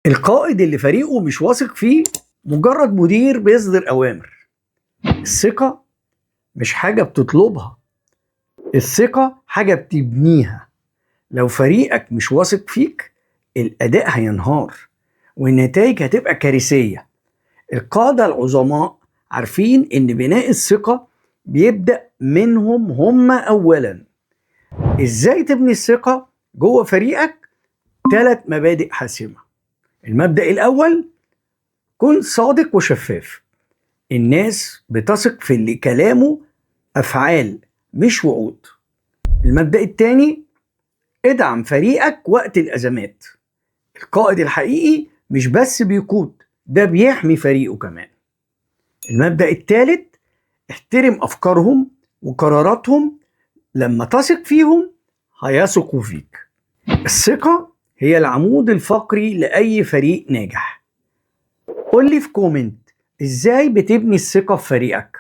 القائد اللي فريقه مش واثق فيه مجرد مدير بيصدر أوامر. الثقة مش حاجة بتطلبها، الثقة حاجة بتبنيها. لو فريقك مش واثق فيك الأداء هينهار والنتائج هتبقى كارثية. القادة العظماء عارفين إن بناء الثقة بيبدأ منهم هم أولا. إزاي تبني الثقة جوه فريقك؟ 3 مبادئ حاسمة. المبدأ الأول: كن صادق وشفاف. الناس بتثق في اللي كلامه أفعال مش وعود. المبدأ الثاني: ادعم فريقك وقت الأزمات. القائد الحقيقي مش بس بيقود، ده بيحمي فريقه كمان. المبدأ الثالث: احترم أفكارهم وقراراتهم. لما تثق فيهم هيثقوا فيك. الثقة هي العمود الفقري لأي فريق ناجح. قول لي في كومنت ازاي بتبني الثقة في فريقك.